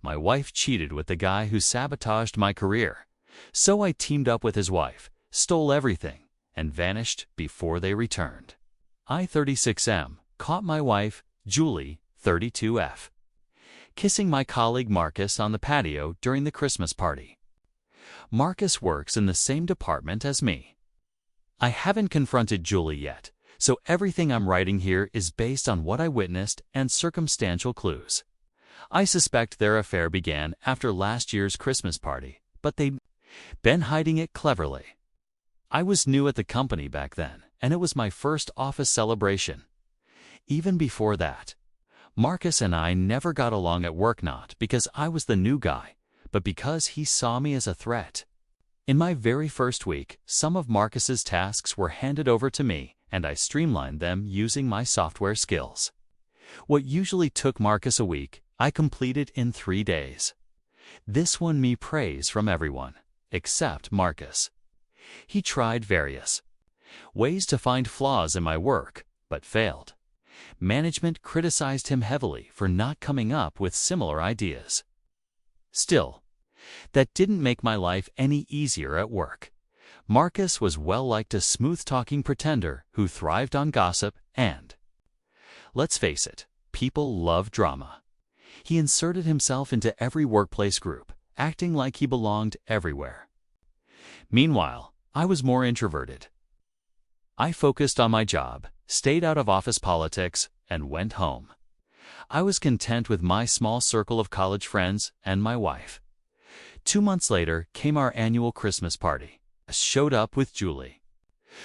My wife cheated with the guy who sabotaged my career. So I teamed up with his wife, stole everything, and vanished before they returned. I, 36M, caught my wife, Julie, 32F, kissing my colleague Marcus on the patio during the Christmas party. Marcus works in the same department as me. I haven't confronted Julie yet, so everything I'm writing here is based on what I witnessed and circumstantial clues. I suspect their affair began after last year's Christmas party, but they'd been hiding it cleverly. I was new at the company back then, and it was my first office celebration. Even before that, Marcus and I never got along at work, not because I was the new guy, but because he saw me as a threat. In my very first week, some of Marcus's tasks were handed over to me, and I streamlined them using my software skills. What usually took Marcus a week, I completed in 3 days. This won me praise from everyone, except Marcus. He tried various ways to find flaws in my work, but failed. Management criticized him heavily for not coming up with similar ideas. Still, that didn't make my life any easier at work. Marcus was well-liked, a smooth-talking pretender who thrived on gossip and, let's face it, people love drama. He inserted himself into every workplace group, acting like he belonged everywhere. Meanwhile, I was more introverted. I focused on my job, stayed out of office politics, and went home. I was content with my small circle of college friends and my wife. 2 months later came our annual Christmas party. I showed up with Julie,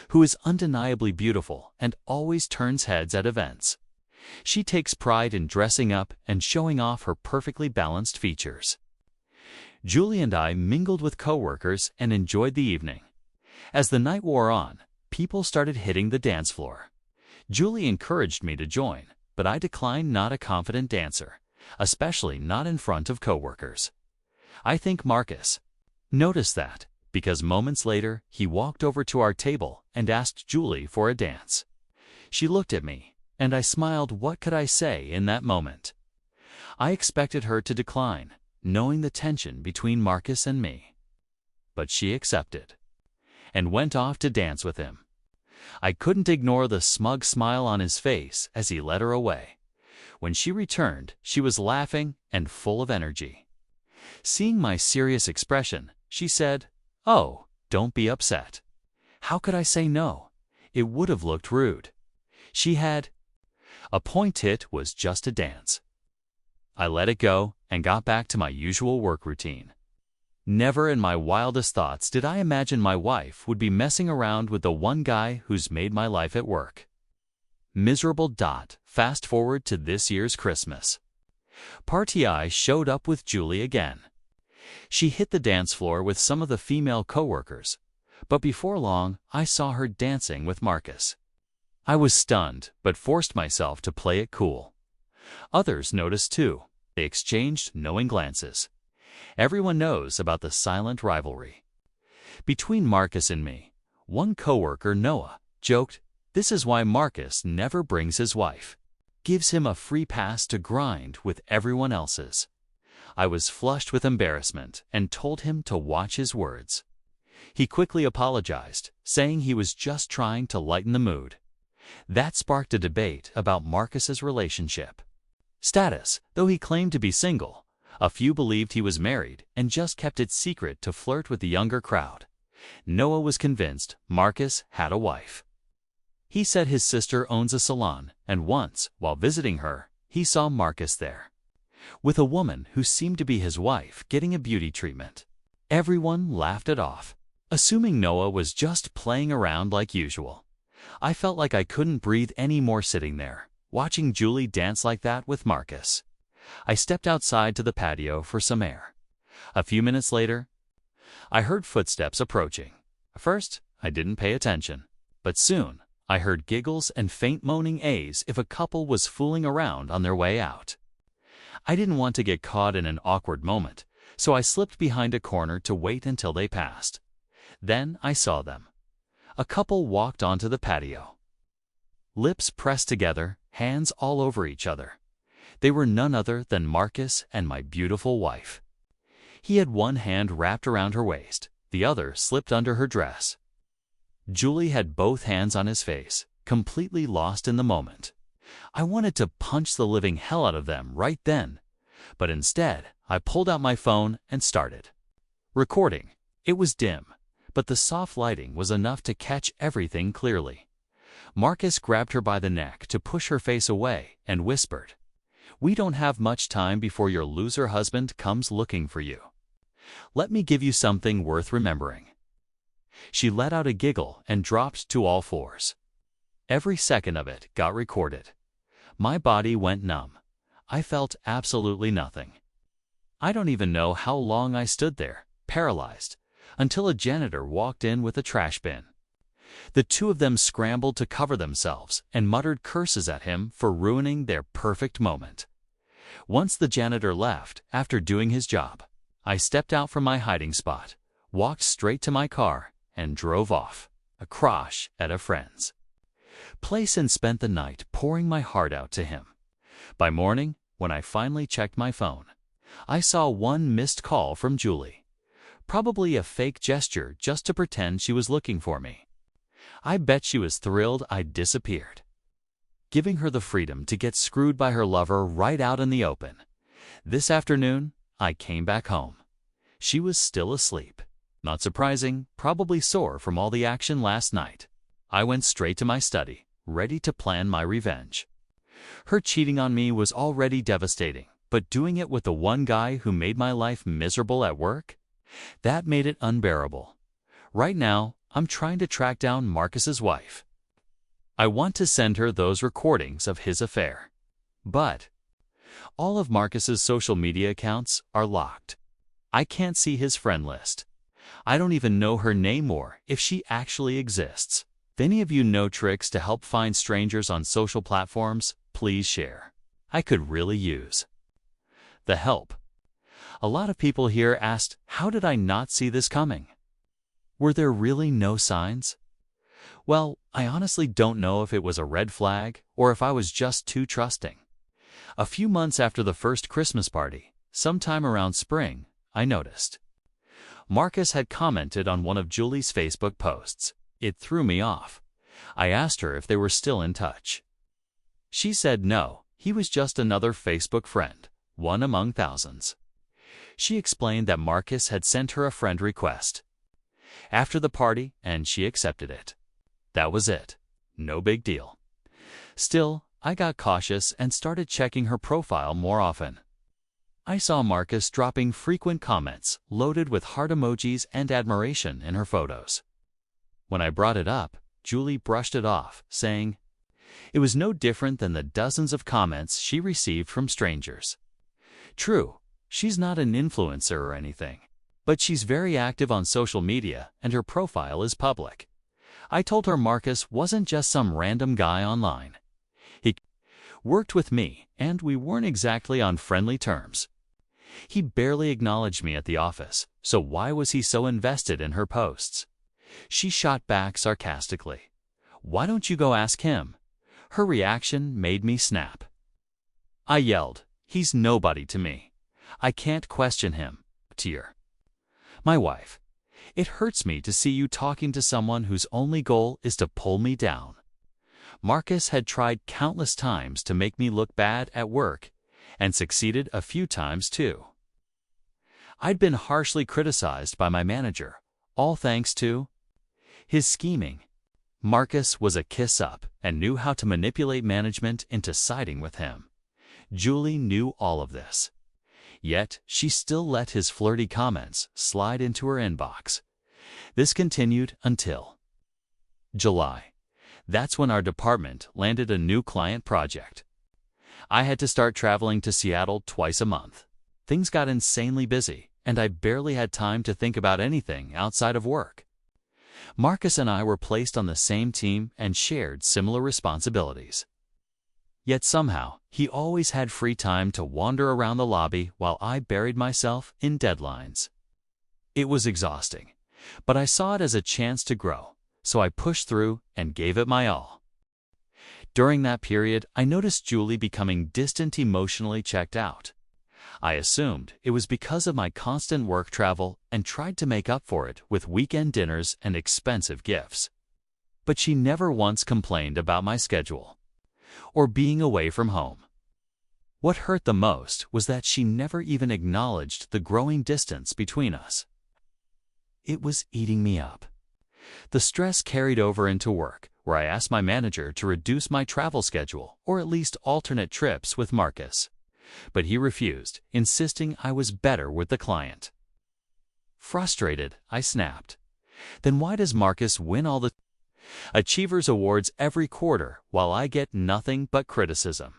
who is undeniably beautiful and always turns heads at events. She takes pride in dressing up and showing off her perfectly balanced features. Julie and I mingled with coworkers and enjoyed the evening. As the night wore on, people started hitting the dance floor. Julie encouraged me to join, but I declined. Not a confident dancer, especially not in front of coworkers. I think Marcus noticed that, because moments later he walked over to our table and asked Julie for a dance. She looked at me, and I smiled. What could I say in that moment? I expected her to decline, knowing the tension between Marcus and me. But she accepted, and went off to dance with him. I couldn't ignore the smug smile on his face as he led her away. When she returned, she was laughing and full of energy. Seeing my serious expression, she said, "Oh, don't be upset." How could I say no? It would have looked rude. She had a point. It was just a dance. I let it go and got back to my usual work routine. Never in my wildest thoughts did I imagine my wife would be messing around with the one guy who's made my life at work miserable. Fast forward to this year's Christmas party. I showed up with Julie again. She hit the dance floor with some of the female coworkers, but before long I saw her dancing with Marcus. I was stunned, but forced myself to play it cool. Others noticed too. They exchanged knowing glances. Everyone knows about the silent rivalry between Marcus and me. One coworker, Noah, joked, "This is why Marcus never brings his wife. Gives him a free pass to grind with everyone else's." I was flushed with embarrassment and told him to watch his words. He quickly apologized, saying he was just trying to lighten the mood. That sparked a debate about Marcus's relationship status. Though he claimed to be single, a few believed he was married and just kept it secret to flirt with the younger crowd. Noah was convinced Marcus had a wife. He said his sister owns a salon, and once, while visiting her, he saw Marcus there with a woman who seemed to be his wife getting a beauty treatment. Everyone laughed it off, assuming Noah was just playing around like usual. I felt like I couldn't breathe anymore sitting there, watching Julie dance like that with Marcus. I stepped outside to the patio for some air. A few minutes later, I heard footsteps approaching. At first, I didn't pay attention, but soon I heard giggles and faint moaning as if a couple was fooling around on their way out. I didn't want to get caught in an awkward moment, so I slipped behind a corner to wait until they passed. Then I saw them. A couple walked onto the patio, lips pressed together, hands all over each other. They were none other than Marcus and my beautiful wife. He had one hand wrapped around her waist, the other slipped under her dress. Julie had both hands on his face, completely lost in the moment. I wanted to punch the living hell out of them right then, but instead I pulled out my phone and started recording. It was dim, but the soft lighting was enough to catch everything clearly. Marcus grabbed her by the neck to push her face away and whispered, "We don't have much time before your loser husband comes looking for you. Let me give you something worth remembering." She let out a giggle and dropped to all fours. Every second of it got recorded. My body went numb. I felt absolutely nothing. I don't even know how long I stood there, paralyzed, until a janitor walked in with a trash bin. The two of them scrambled to cover themselves and muttered curses at him for ruining their perfect moment. Once the janitor left, after doing his job, I stepped out from my hiding spot, walked straight to my car, and drove off, a crash at a friend's place, and spent the night pouring my heart out to him. By morning, when I finally checked my phone, I saw one missed call from Julie. Probably a fake gesture just to pretend she was looking for me. I bet she was thrilled I'd disappeared, giving her the freedom to get screwed by her lover right out in the open. This afternoon, I came back home. She was still asleep. Not surprising, probably sore from all the action last night. I went straight to my study, ready to plan my revenge. Her cheating on me was already devastating, but doing it with the one guy who made my life miserable at work? That made it unbearable. Right now, I'm trying to track down Marcus's wife. I want to send her those recordings of his affair. But all of Marcus's social media accounts are locked. I can't see his friend list. I don't even know her name or if she actually exists. If any of you know tricks to help find strangers on social platforms, please share. I could really use the help. A lot of people here asked, how did I not see this coming? Were there really no signs? Well, I honestly don't know if it was a red flag or if I was just too trusting. A few months after the first Christmas party, sometime around spring, I noticed Marcus had commented on one of Julie's Facebook posts. It threw me off. I asked her if they were still in touch. She said no, he was just another Facebook friend, one among thousands. She explained that Marcus had sent her a friend request after the party, and she accepted it. That was it. No big deal. Still, I got cautious and started checking her profile more often. I saw Marcus dropping frequent comments loaded with heart emojis and admiration in her photos. When I brought it up, Julie brushed it off, saying it was no different than the dozens of comments she received from strangers. True, she's not an influencer or anything, but she's very active on social media and her profile is public. I told her Marcus wasn't just some random guy online. He worked with me, and we weren't exactly on friendly terms. He barely acknowledged me at the office, so why was he so invested in her posts? She shot back sarcastically, "Why don't you go ask him?" Her reaction made me snap. I yelled, "He's nobody to me. I can't question him." Tear. My wife, "It hurts me to see you talking to someone whose only goal is to pull me down." Marcus had tried countless times to make me look bad at work, and succeeded a few times too. I'd been harshly criticized by my manager, all thanks to his scheming. Marcus was a kiss-up and knew how to manipulate management into siding with him. Julie knew all of this. Yet, she still let his flirty comments slide into her inbox. This continued until July. That's when our department landed a new client project. I had to start traveling to Seattle twice a month. Things got insanely busy, and I barely had time to think about anything outside of work. Marcus and I were placed on the same team and shared similar responsibilities. Yet somehow, he always had free time to wander around the lobby while I buried myself in deadlines. It was exhausting, but I saw it as a chance to grow, so I pushed through and gave it my all. During that period, I noticed Julie becoming distant, emotionally checked out. I assumed it was because of my constant work travel and tried to make up for it with weekend dinners and expensive gifts. But she never once complained about my schedule or being away from home. What hurt the most was that she never even acknowledged the growing distance between us. It was eating me up. The stress carried over into work, where I asked my manager to reduce my travel schedule or at least alternate trips with Marcus. But he refused, insisting I was better with the client. Frustrated, I snapped. Then why does Marcus win all the Achievers Awards every quarter while I get nothing but criticism?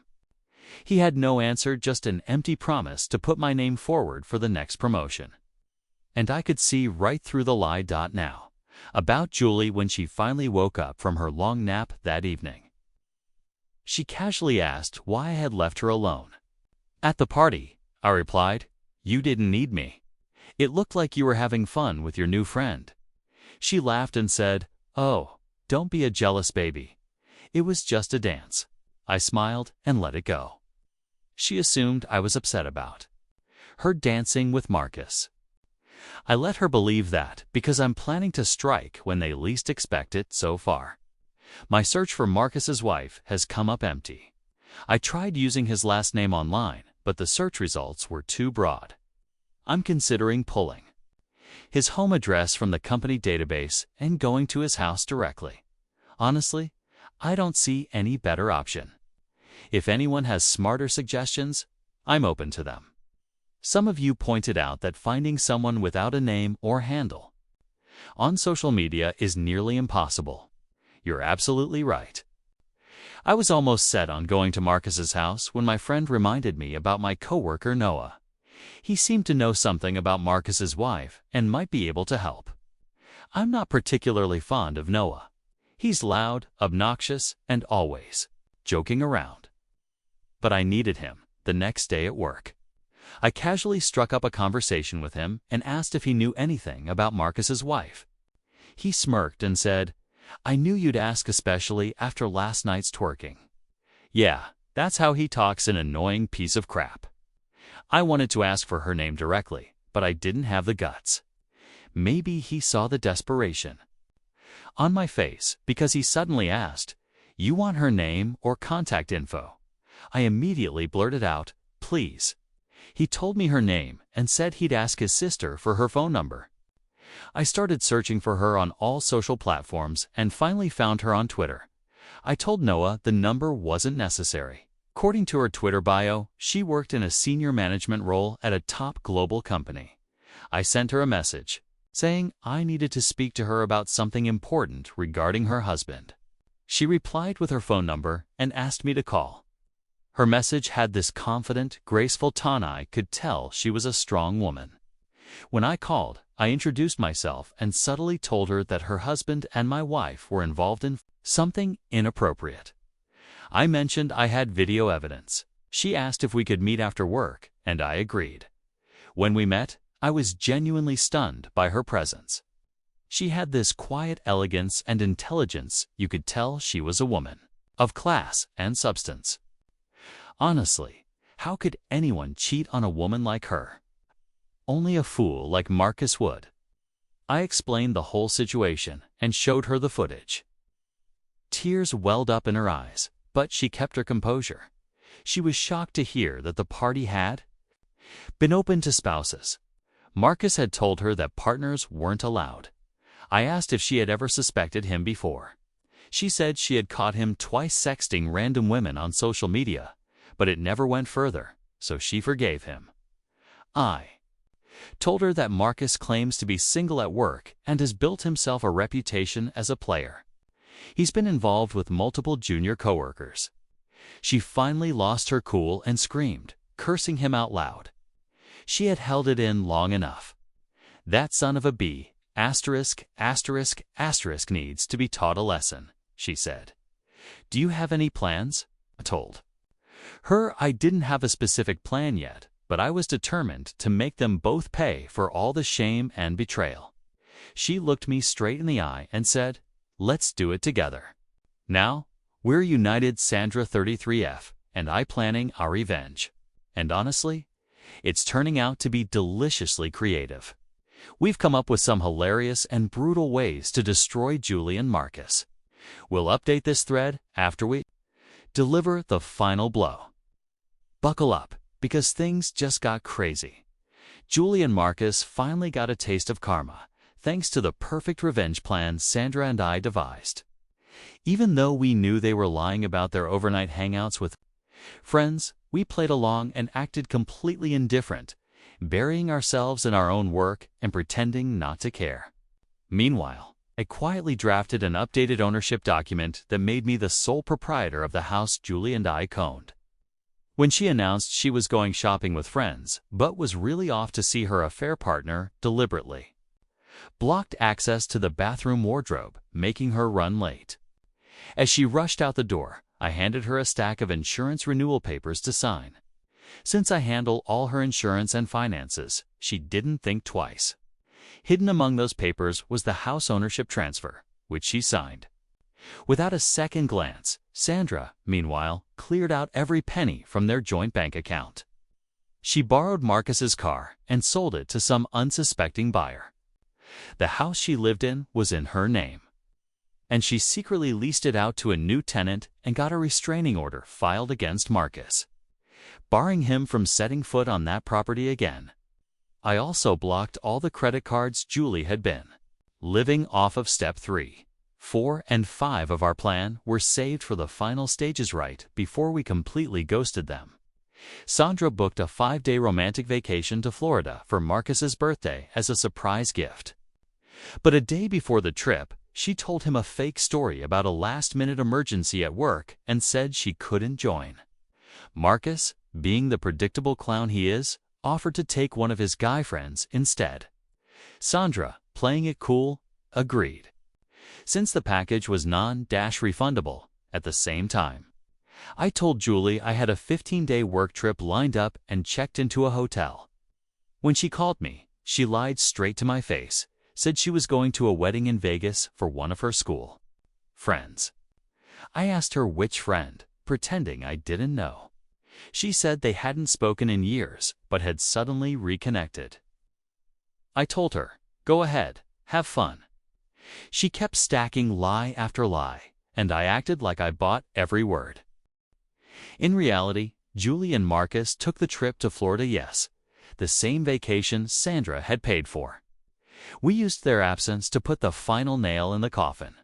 He had no answer, just an empty promise to put my name forward for the next promotion. And I could see right through the lie. Now, about Julie, when she finally woke up from her long nap that evening, she casually asked why I had left her alone. At the party, I replied, "You didn't need me. It looked like you were having fun with your new friend." She laughed and said, "Oh, don't be a jealous baby. It was just a dance." I smiled and let it go. She assumed I was upset about her dancing with Marcus. I let her believe that because I'm planning to strike when they least expect it. So far, my search for Marcus's wife has come up empty. I tried using his last name online, but the search results were too broad. I'm considering pulling his home address from the company database and going to his house directly. Honestly, I don't see any better option. If anyone has smarter suggestions, I'm open to them. Some of you pointed out that finding someone without a name or handle on social media is nearly impossible. You're absolutely right. I was almost set on going to Marcus's house when my friend reminded me about my coworker Noah. He seemed to know something about Marcus's wife and might be able to help. I'm not particularly fond of Noah. He's loud, obnoxious, and always joking around. But I needed him the next day at work. I casually struck up a conversation with him and asked if he knew anything about Marcus's wife. He smirked and said, "I knew you'd ask, especially after last night's twerking." Yeah, that's how he talks, an annoying piece of crap. I wanted to ask for her name directly, but I didn't have the guts. Maybe he saw the desperation on my face because he suddenly asked, "You want her name or contact info?" I immediately blurted out, "Please." He told me her name and said he'd ask his sister for her phone number. I started searching for her on all social platforms and finally found her on Twitter. I told Noah the number wasn't necessary. According to her Twitter bio, she worked in a senior management role at a top global company. I sent her a message saying I needed to speak to her about something important regarding her husband. She replied with her phone number and asked me to call. Her message had this confident, graceful tone. I could tell she was a strong woman. When I called, I introduced myself and subtly told her that her husband and my wife were involved in something inappropriate. I mentioned I had video evidence. She asked if we could meet after work, and I agreed. When we met, I was genuinely stunned by her presence. She had this quiet elegance and intelligence. You could tell she was a woman of class and substance. Honestly, how could anyone cheat on a woman like her? Only a fool like Marcus would. I explained the whole situation and showed her the footage. Tears welled up in her eyes, but she kept her composure. She was shocked to hear that the party had been open to spouses. Marcus had told her that partners weren't allowed. I asked if she had ever suspected him before. She said she had caught him twice sexting random women on social media, but it never went further, so she forgave him. I told her that Marcus claims to be single at work and has built himself a reputation as a player. He's been involved with multiple junior coworkers. She finally lost her cool and screamed, cursing him out loud. She had held it in long enough. That son of a b****** needs to be taught a lesson, she said. Do you have any plans? I told her I didn't have a specific plan yet, but I was determined to make them both pay for all the shame and betrayal. She looked me straight in the eye and said, "Let's do it together." Now, We're united, Sandra 33F, and I planning our revenge. And honestly, it's turning out to be deliciously creative. We've come up with some hilarious and brutal ways to destroy Julie and Marcus. We'll update this thread after we deliver the final blow. Buckle up, because things just got crazy. Julie and Marcus finally got a taste of karma, thanks to the perfect revenge plan Sandra and I devised. Even though we knew they were lying about their overnight hangouts with friends, we played along and acted completely indifferent, burying ourselves in our own work and pretending not to care. Meanwhile, I quietly drafted an updated ownership document that made me the sole proprietor of the house Julie and I owned. When she announced she was going shopping with friends, but was really off to see her affair partner, deliberately blocked access to the bathroom wardrobe, making her run late. As she rushed out the door, I handed her a stack of insurance renewal papers to sign. Since I handle all her insurance and finances, she didn't think twice. Hidden among those papers was the house ownership transfer, which she signed. Without a second glance, Sandra, meanwhile, cleared out every penny from their joint bank account. She borrowed Marcus's car and sold it to some unsuspecting buyer. The house she lived in was in her name, and she secretly leased it out to a new tenant and got a restraining order filed against Marcus, barring him from setting foot on that property again. I also blocked all the credit cards Julie had been living off of step 3. 4 and 5 of our plan were saved for the final stages right before we completely ghosted them. Sandra booked a 5-day romantic vacation to Florida for Marcus's birthday as a surprise gift. But a day before the trip, she told him a fake story about a last-minute emergency at work and said she couldn't join. Marcus, being the predictable clown he is, offered to take one of his guy friends instead. Sandra, playing it cool, agreed, since the package was non-refundable. At the same time, I told Julie I had a 15-day work trip lined up and checked into a hotel. When she called me, she lied straight to my face, said she was going to a wedding in Vegas for one of her school friends. I asked her which friend, pretending I didn't know. She said they hadn't spoken in years, but had suddenly reconnected. I told her, go ahead, have fun. She kept stacking lie after lie, and I acted like I bought every word. In reality, Julie and Marcus took the trip to Florida, yes, the same vacation Sandra had paid for. We used their absence to put the final nail in the coffin.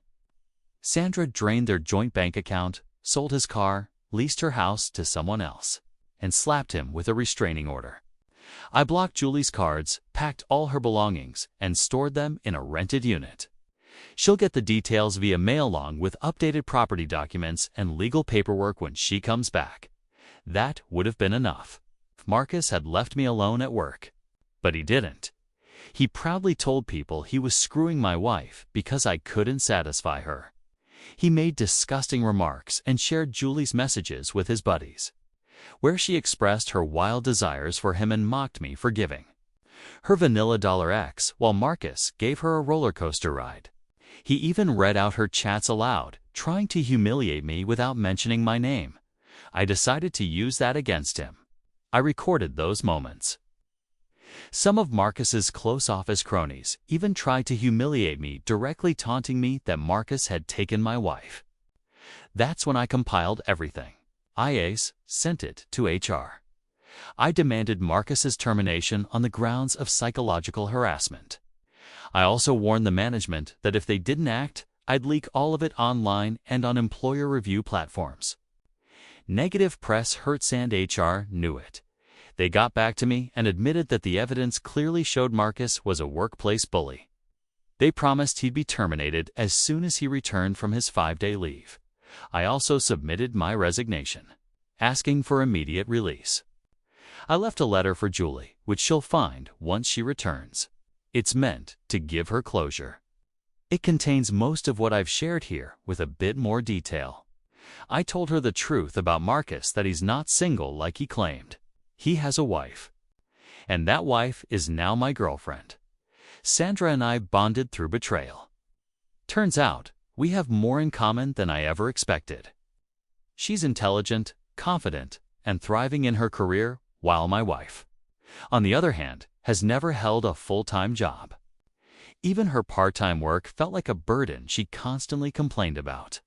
Sandra drained their joint bank account, sold his car, leased her house to someone else, and slapped him with a restraining order. I blocked Julie's cards, packed all her belongings, and stored them in a rented unit. She'll get the details via mail along with updated property documents and legal paperwork when she comes back. That would have been enough. Marcus had left me alone at work. But he didn't. He proudly told people he was screwing my wife because I couldn't satisfy her. He made disgusting remarks and shared Julie's messages with his buddies, where she expressed her wild desires for him and mocked me for giving her vanilla $X while Marcus gave her a roller coaster ride. He even read out her chats aloud, trying to humiliate me without mentioning my name. I decided to use that against him. I recorded those moments. Some of Marcus's close office cronies even tried to humiliate me, directly taunting me that Marcus had taken my wife. That's when I compiled everything. Sent it to HR. I demanded Marcus's termination on the grounds of psychological harassment. I also warned the management that if they didn't act, I'd leak all of it online and on employer review platforms. Negative press hurts and HR knew it. They got back to me and admitted that the evidence clearly showed Marcus was a workplace bully. They promised he'd be terminated as soon as he returned from his 5-day leave. I also submitted my resignation, asking for immediate release. I left a letter for Julie, which she'll find once she returns. It's meant to give her closure. It contains most of what I've shared here with a bit more detail. I told her the truth about Marcus, that he's not single like he claimed. He has a wife. And that wife is now my girlfriend. Sandra and I bonded through betrayal. Turns out, we have more in common than I ever expected. She's intelligent, confident, and thriving in her career, while my wife, on the other hand, has never held a full-time job. Even her part-time work felt like a burden she constantly complained about.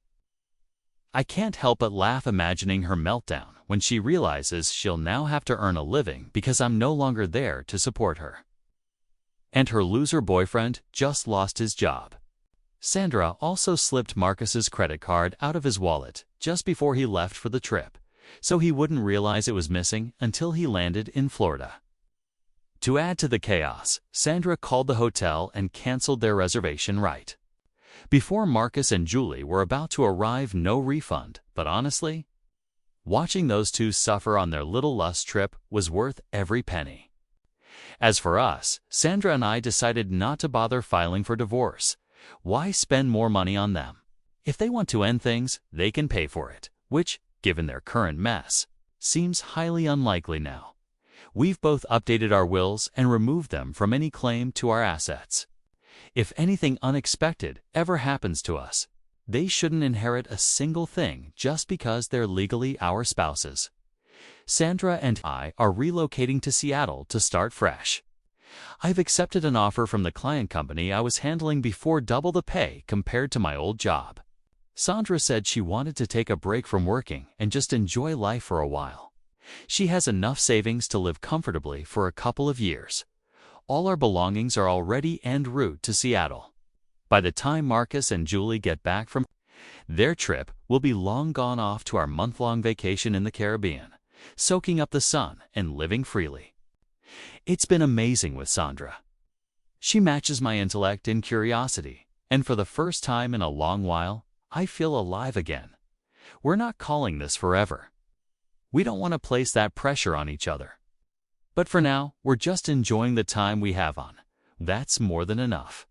I can't help but laugh imagining her meltdown when she realizes she'll now have to earn a living because I'm no longer there to support her. And her loser boyfriend just lost his job. Sandra also slipped Marcus's credit card out of his wallet just before he left for the trip, so he wouldn't realize it was missing until he landed in Florida. To add to the chaos, Sandra called the hotel and canceled their reservation right before Marcus and Julie were about to arrive. No refund, but honestly, watching those two suffer on their little lust trip was worth every penny. As for us, Sandra and I decided not to bother filing for divorce. Why spend more money on them? If they want to end things, they can pay for it, which, given their current mess, seems highly unlikely now. We've both updated our wills and removed them from any claim to our assets. If anything unexpected ever happens to us, they shouldn't inherit a single thing just because they're legally our spouses. Sandra and I are relocating to Seattle to start fresh. I've accepted an offer from the client company I was handling before, double the pay compared to my old job. Sandra said she wanted to take a break from working and just enjoy life for a while. She has enough savings to live comfortably for a couple of years. All our belongings are already en route to Seattle. By the time Marcus and Julie get back from their trip, we'll be long gone off to our month-long vacation in the Caribbean, soaking up the sun and living freely. It's been amazing with Sandra. She matches my intellect and curiosity, and for the first time in a long while, I feel alive again. We're not calling this forever. We don't want to place that pressure on each other. But for now, we're just enjoying the time we have on. That's more than enough.